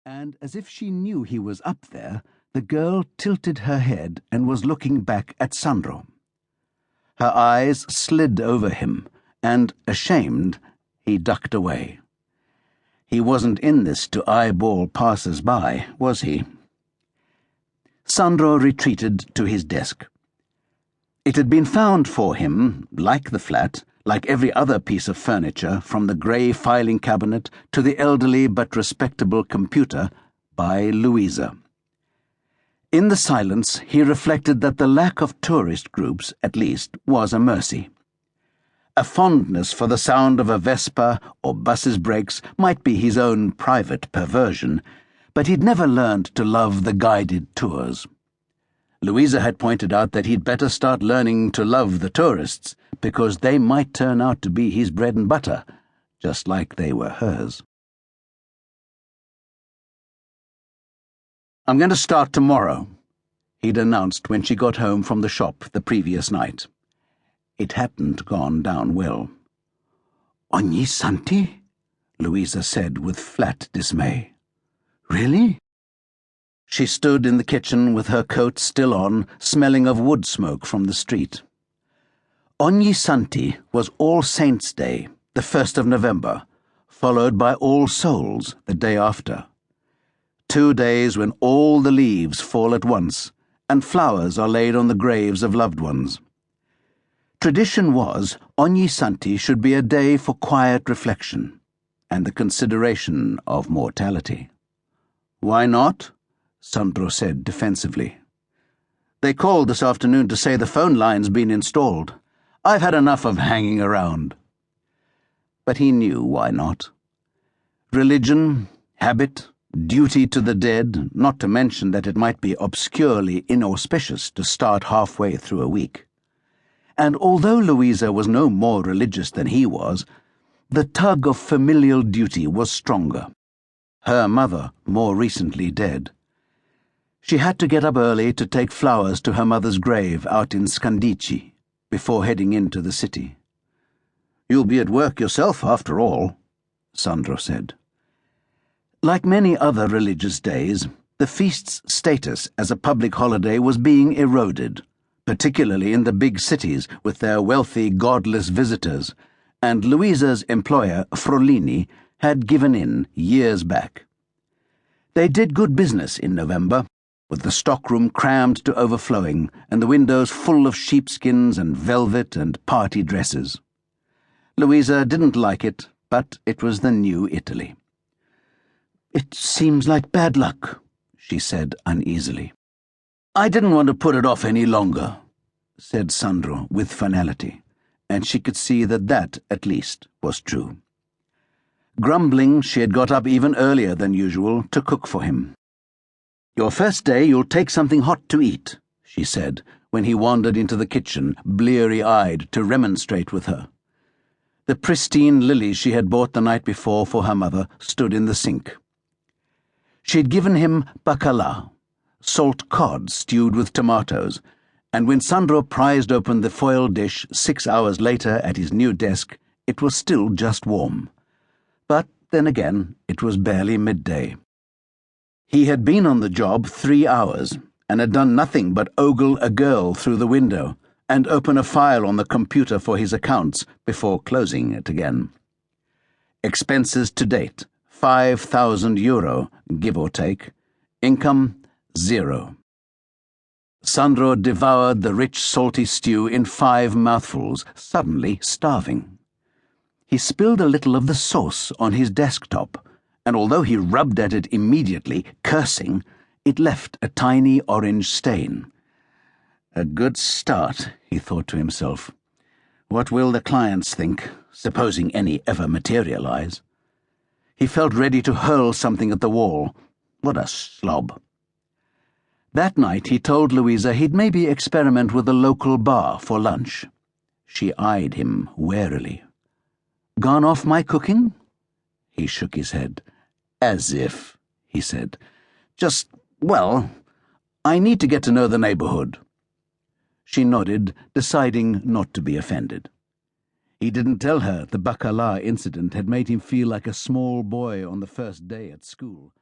And as if she knew he was up there, the girl tilted her head and was looking back at Sandro. Her eyes slid over him, and, ashamed, he ducked away. He wasn't in this to eyeball passers-by, was he? Sandro retreated to his desk. It had been found for him, like the flat, like every other piece of furniture, from the grey filing cabinet to the elderly but respectable computer, by Louisa. In the silence, he reflected that the lack of tourist groups, at least, was a mercy. A fondness for the sound of a Vespa or bus's brakes might be his own private perversion, but he'd never learned to love the guided tours. Louisa had pointed out that he'd better start learning to love the tourists, because they might turn out to be his bread and butter, just like they were hers. "I'm going to start tomorrow," he'd announced when she got home from the shop the previous night. It hadn't gone down well. "Ogni santi?" Louisa said with flat dismay. "Really?" She stood in the kitchen with her coat still on, smelling of wood smoke from the street. Ogni Santi was All Saints' Day, the 1st of November, followed by All Souls the day after. 2 days when all the leaves fall at once, and flowers are laid on the graves of loved ones. Tradition was Ogni Santi should be a day for quiet reflection, and the consideration of mortality. "Why not?" Sandro said defensively. "They called this afternoon to say the phone line's been installed. I've had enough of hanging around." But he knew why not. Religion, habit, duty to the dead, not to mention that it might be obscurely inauspicious to start halfway through a week. And although Louisa was no more religious than he was, the tug of familial duty was stronger. Her mother, more recently dead. She had to get up early to take flowers to her mother's grave out in Scandicci, before heading into the city. "You'll be at work yourself, after all," Sandro said. Like many other religious days, the feast's status as a public holiday was being eroded, particularly in the big cities with their wealthy, godless visitors, and Louisa's employer, Frolini, had given in years back. They did good business in November, with the stockroom crammed to overflowing and the windows full of sheepskins and velvet and party dresses. Louisa didn't like it, but it was the new Italy. "It seems like bad luck," she said uneasily. "I didn't want to put it off any longer," said Sandro with finality, and she could see that at least, was true. Grumbling, she had got up even earlier than usual to cook for him. "Your first day you'll take something hot to eat," she said, when he wandered into the kitchen, bleary-eyed, to remonstrate with her. The pristine lilies she had bought the night before for her mother stood in the sink. She'd given him bacala, salt cod stewed with tomatoes, and when Sandro prized open the foil dish 6 hours later at his new desk, it was still just warm. But then again, it was barely midday. He had been on the job 3 hours, and had done nothing but ogle a girl through the window and open a file on the computer for his accounts before closing it again. Expenses to date, €5,000, give or take. Income, 0. Sandro devoured the rich, salty stew in 5 mouthfuls, suddenly starving. He spilled a little of the sauce on his desktop, and although he rubbed at it immediately, cursing, it left a tiny orange stain. A good start, he thought to himself. What will the clients think, supposing any ever materialize? He felt ready to hurl something at the wall. What a slob. That night he told Louisa he'd maybe experiment with a local bar for lunch. She eyed him warily. "Gone off my cooking?" He shook his head. "As if," he said. Well, I need to get to know the neighborhood." She nodded, deciding not to be offended. He didn't tell her the bacala incident had made him feel like a small boy on the first day at school.